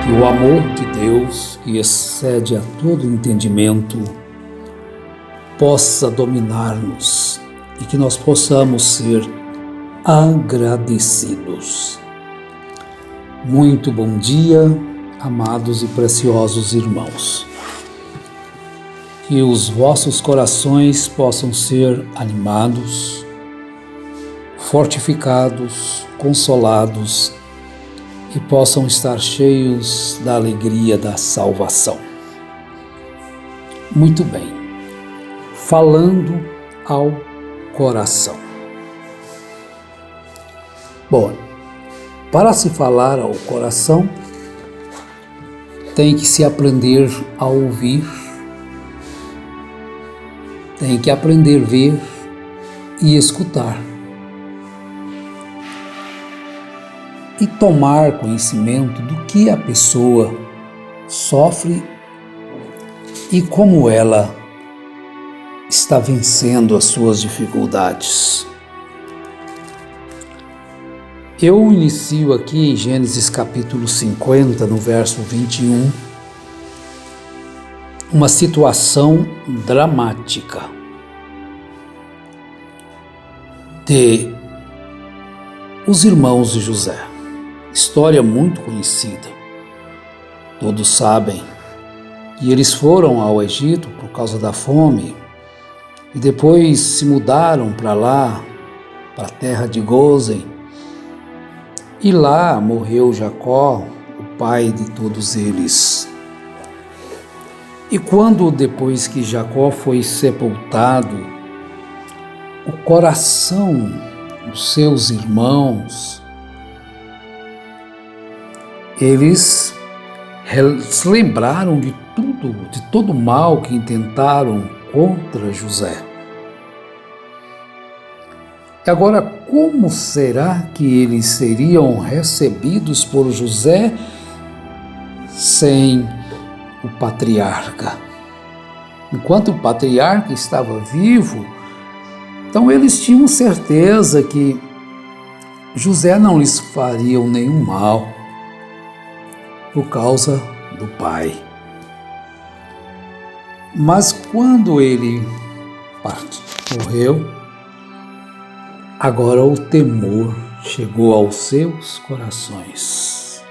Que o amor de Deus, que excede a todo entendimento, possa dominar-nos e que nós possamos ser agradecidos. Muito bom dia, amados e preciosos irmãos. Que os vossos corações possam ser animados, fortificados, consolados e possam estar cheios da alegria da salvação. Muito bem, falando ao coração. Bom, para se falar ao coração, tem que se aprender a ouvir, tem que aprender a ver e escutar. E tomar conhecimento do que a pessoa sofre e como ela está vencendo as suas dificuldades. Eu inicio aqui em Gênesis capítulo 50, no verso 21, uma situação dramática de os irmãos de José. História muito conhecida. Todos sabem que eles foram ao Egito por causa da fome e depois se mudaram para lá, para a terra de Gósen, e lá morreu Jacó, o pai de todos eles. E quando depois que Jacó foi sepultado, o coração dos seus irmãos, eles se lembraram de tudo, de todo o mal que intentaram contra José. E agora, como será que eles seriam recebidos por José sem o patriarca? Enquanto o patriarca estava vivo, então eles tinham certeza que José não lhes faria nenhum mal por causa do pai. Mas quando ele morreu, agora o temor chegou aos seus corações.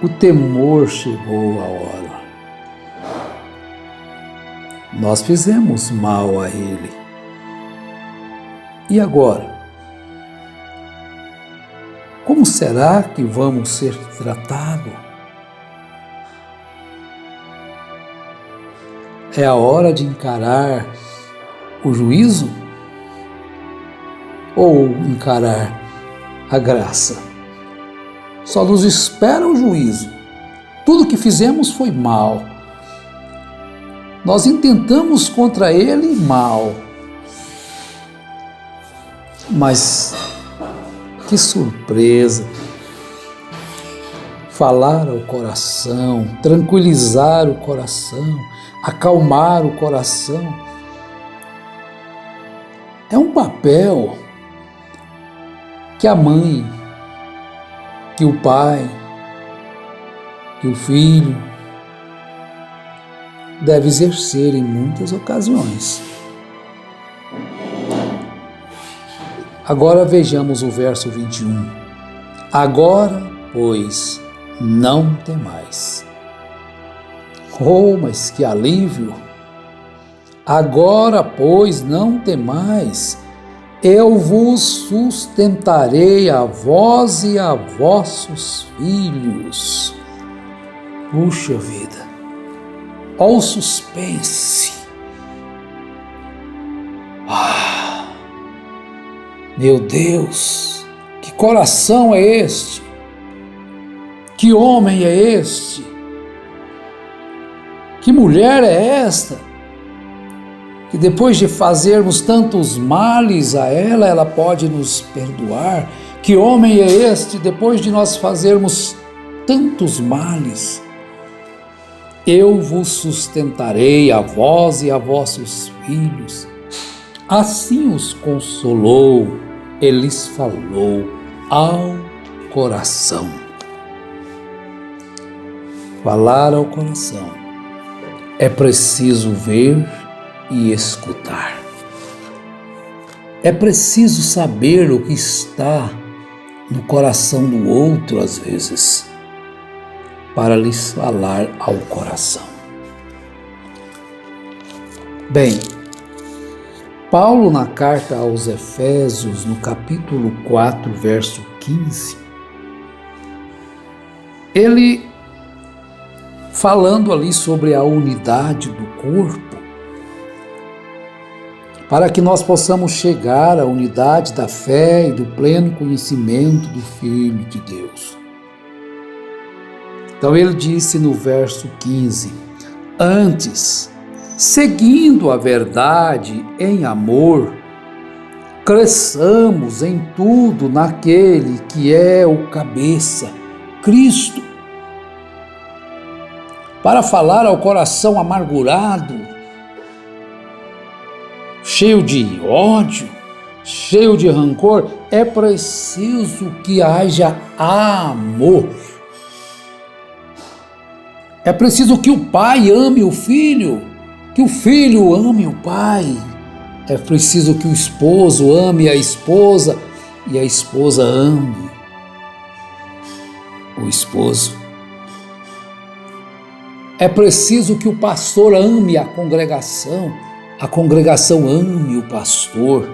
O temor chegou a hora. Nós fizemos mal a ele. E agora? Como será que vamos ser tratados? É a hora de encarar o juízo ou encarar a graça? Só nos espera o juízo. Tudo que fizemos foi mal. Nós intentamos contra ele mal. Mas que surpresa! Falar ao coração, tranquilizar o coração, acalmar o coração. É um papel que a mãe, que o pai, que o filho deve exercer em muitas ocasiões. Agora vejamos o verso 21. Agora, pois, não temais. Oh, mas que alívio! Agora, pois, não temais. Eu vos sustentarei a vós e a vossos filhos. Puxa vida! Olha o suspense! Meu Deus, que coração é este? Que homem é este? Que mulher é esta? Que depois de fazermos tantos males a ela, ela pode nos perdoar. Que homem é este, depois de nós fazermos tantos males? Eu vos sustentarei a vós e a vossos filhos. Assim os consolou, e lhes falou ao coração. falar ao coração, é preciso ver e escutar. É preciso saber o que está no coração do outro, às vezes, para lhes falar ao coração. Bem, Paulo, na carta aos Efésios, no capítulo 4, verso 15, ele, falando ali sobre a unidade do corpo, para que nós possamos chegar à unidade da fé e do pleno conhecimento do Filho de Deus. Então ele disse no verso 15, antes, seguindo a verdade em amor, cresçamos em tudo naquele que é o cabeça, Cristo. Para falar ao coração amargurado, cheio de ódio, cheio de rancor, é preciso que haja amor. É preciso que o pai ame o filho, que o filho ame o pai. É preciso que o esposo ame a esposa e a esposa ame o esposo. É preciso que o pastor ame a congregação ame o pastor.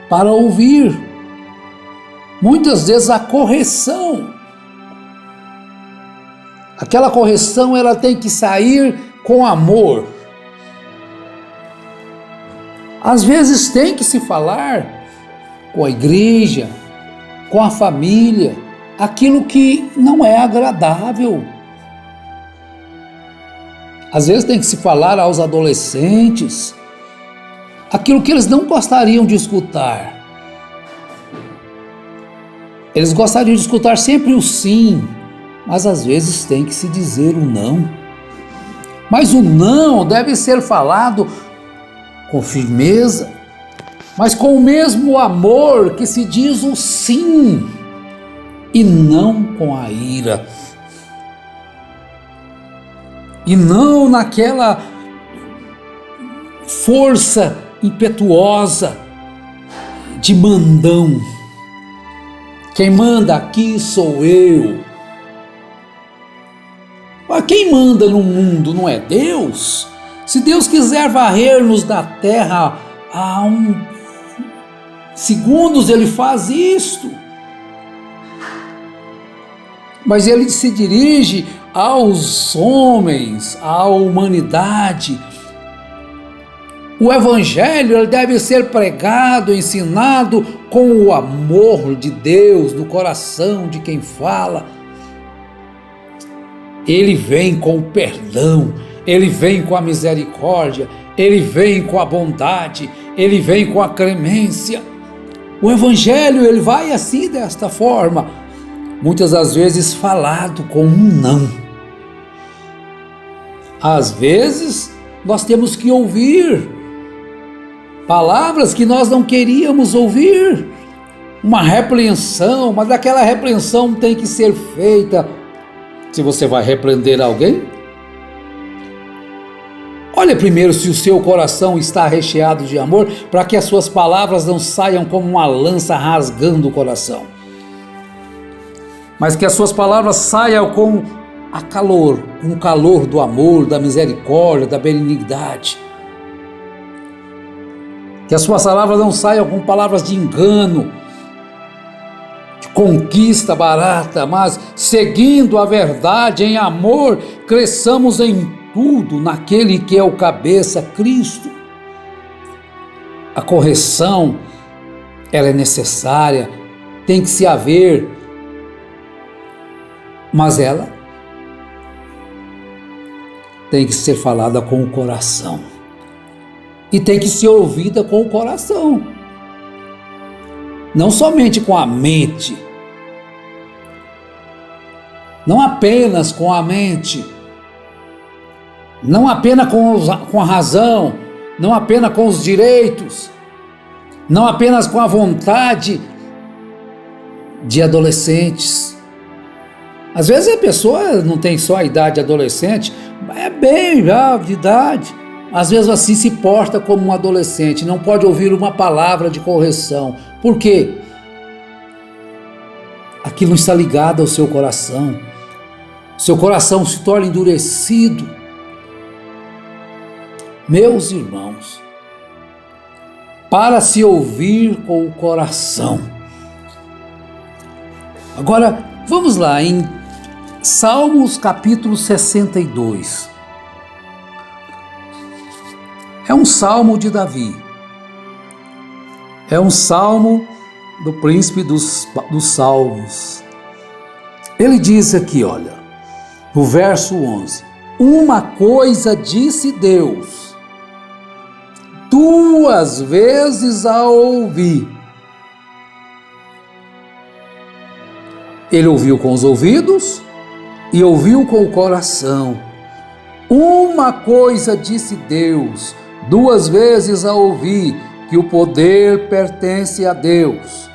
Para ouvir, muitas vezes, a correção. Aquela correção, ela tem que sair com amor. Às vezes tem que se falar com a igreja, com a família, aquilo que não é agradável. Às vezes tem que se falar aos adolescentes aquilo que eles não gostariam de escutar. Eles gostariam de escutar sempre o sim, mas às vezes tem que se dizer o não. Mas o não deve ser falado com firmeza, mas com o mesmo amor que se diz o sim, e não com a ira. E não naquela força impetuosa de mandão. Quem manda aqui sou eu. Mas quem manda no mundo não é Deus? Se Deus quiser varrer-nos da terra há segundos, Ele faz isto. Mas Ele se dirige aos homens, à humanidade. O Evangelho ele deve ser pregado, ensinado com o amor de Deus no coração de quem fala. Ele vem com o perdão, ele vem com a misericórdia, ele vem com a bondade, ele vem com a clemência. O Evangelho ele vai assim, desta forma, muitas das vezes falado com um não. Às vezes nós temos que ouvir palavras que nós não queríamos ouvir, uma repreensão, mas aquela repreensão tem que ser feita. Se você vai repreender alguém, olha primeiro se o seu coração está recheado de amor, para que as suas palavras não saiam como uma lança rasgando o coração, mas que as suas palavras saiam com o calor do amor, da misericórdia, da benignidade. Que as suas palavras não saiam com palavras de engano, de conquista barata, mas seguindo a verdade em amor, cresçamos em tudo naquele que é o cabeça, Cristo. A correção, ela é necessária, tem que se haver, mas ela tem que ser falada com o coração e tem que ser ouvida com o coração, não somente com a mente, não apenas com a mente, não apenas com a razão, não apenas com os direitos, não apenas com a vontade de adolescentes, Às vezes a pessoa não tem só a idade adolescente, é bem já de idade. Às vezes assim se porta como um adolescente, não pode ouvir uma palavra de correção. Por quê? Aquilo está ligado ao seu coração. Seu coração se torna endurecido. Meus irmãos, para se ouvir com o coração. Agora, vamos lá em Salmos capítulo 62. É um salmo de Davi. É um salmo do príncipe dos salmos. Ele diz aqui, olha, no verso 11: uma coisa disse Deus, 2 vezes a ouvi. Ele ouviu com os ouvidos e ouviu com o coração. Uma coisa disse Deus, 2 vezes a ouvi, que o poder pertence a Deus,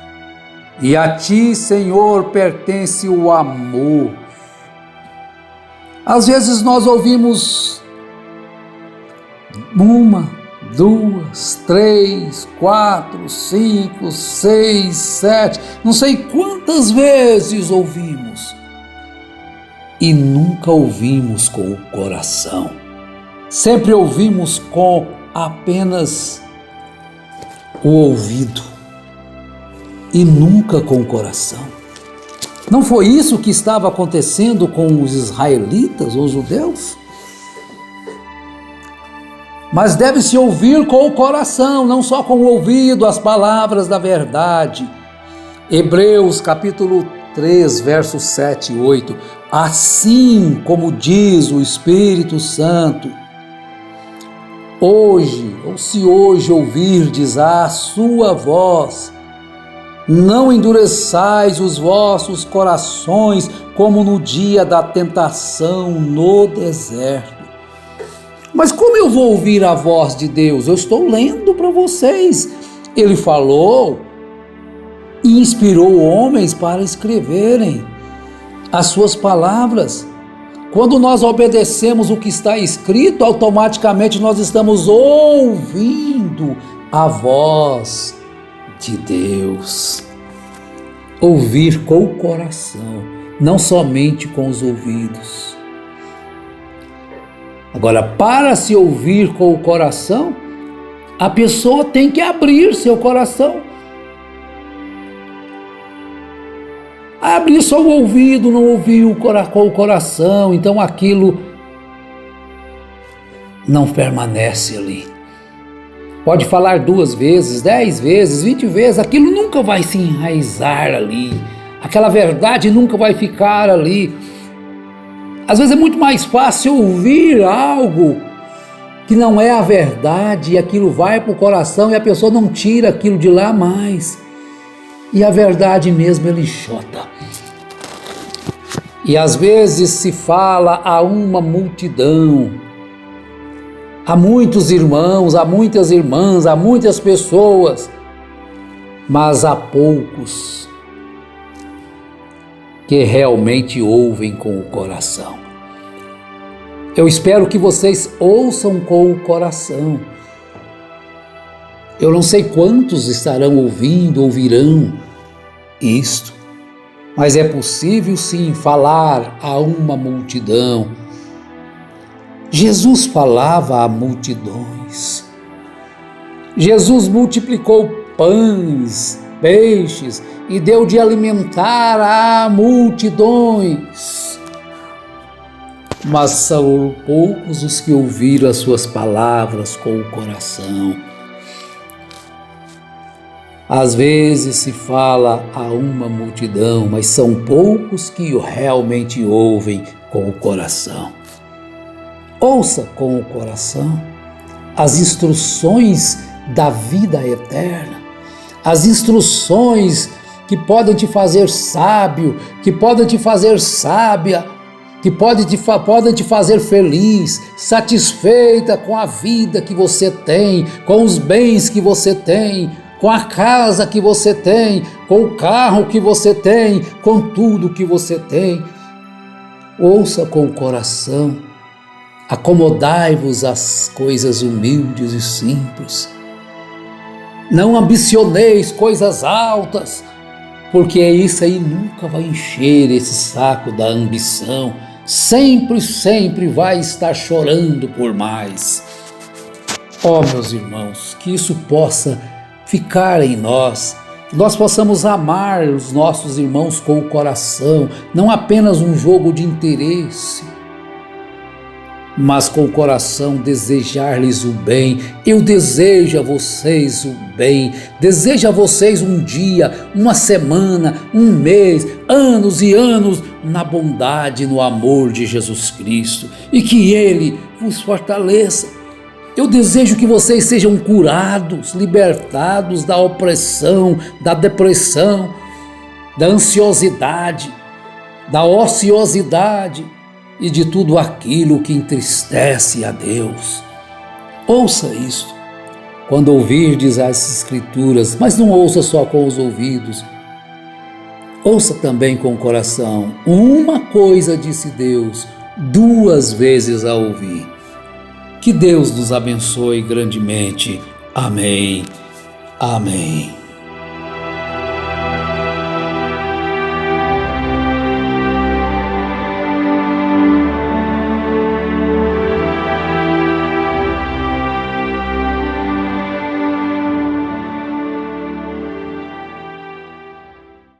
e a ti, Senhor, pertence o amor. Às vezes nós ouvimos 1, 2, 3, 4, 5, 6, 7, não sei quantas vezes ouvimos, e nunca ouvimos com o coração. Sempre ouvimos com apenas o ouvido e nunca com o coração. Não foi isso que estava acontecendo com os israelitas, os judeus? Mas deve-se ouvir com o coração, não só com o ouvido, as palavras da verdade. Hebreus capítulo 3, versos 7 e 8. Assim como diz o Espírito Santo, hoje, ou se hoje ouvirdes a sua voz, não endureçais os vossos corações como no dia da tentação no deserto. Mas como eu vou ouvir a voz de Deus? Eu estou lendo para vocês. Ele falou e inspirou homens para escreverem as suas palavras. Quando nós obedecemos o que está escrito, automaticamente nós estamos ouvindo a voz de Deus. Ouvir com o coração, não somente com os ouvidos. Agora, para se ouvir com o coração, a pessoa tem que abrir seu coração. Abrir só o ouvido, não ouvir com o coração, então aquilo não permanece ali. Pode falar 2 vezes, 10 vezes, 20 vezes, aquilo nunca vai se enraizar ali. Aquela verdade nunca vai ficar ali. Às vezes é muito mais fácil ouvir algo que não é a verdade e aquilo vai para o coração e a pessoa não tira aquilo de lá mais. E a verdade mesmo ele enxota. E às vezes se fala a uma multidão, a muitos irmãos, a muitas irmãs, a muitas pessoas, mas há poucos que realmente ouvem com o coração. Eu espero que vocês ouçam com o coração. Eu não sei quantos estarão ouvirão isto, mas é possível sim falar a uma multidão. Jesus falava a multidões. Jesus multiplicou pães, peixes e deu de alimentar a multidões. Mas são poucos os que ouviram as suas palavras com o coração. Às vezes se fala a uma multidão, mas são poucos que realmente ouvem com o coração. Ouça com o coração as instruções da vida eterna, as instruções que podem te fazer sábio, que podem te fazer sábia, que podem te fazer feliz, satisfeita com a vida que você tem, com os bens que você tem, com a casa que você tem, com o carro que você tem, com tudo que você tem. ouça com o coração, acomodai-vos às coisas humildes e simples. Não ambicioneis coisas altas, porque isso aí nunca vai encher esse saco da ambição. Sempre vai estar chorando por mais. Ó, meus irmãos, que isso possa ficar em nós, que nós possamos amar os nossos irmãos com o coração, não apenas um jogo de interesse, mas com o coração desejar-lhes o bem. Eu desejo a vocês o bem, desejo a vocês um dia, uma semana, um mês, anos e anos na bondade e no amor de Jesus Cristo, e que Ele vos fortaleça. Eu desejo que vocês sejam curados, libertados da opressão, da depressão, da ansiosidade, da ociosidade e de tudo aquilo que entristece a Deus. Ouça isto quando ouvirdes as Escrituras, mas não ouça só com os ouvidos. Ouça também com o coração. Uma coisa disse Deus, 2 vezes a ouvir. Que Deus nos abençoe grandemente. Amém. Amém.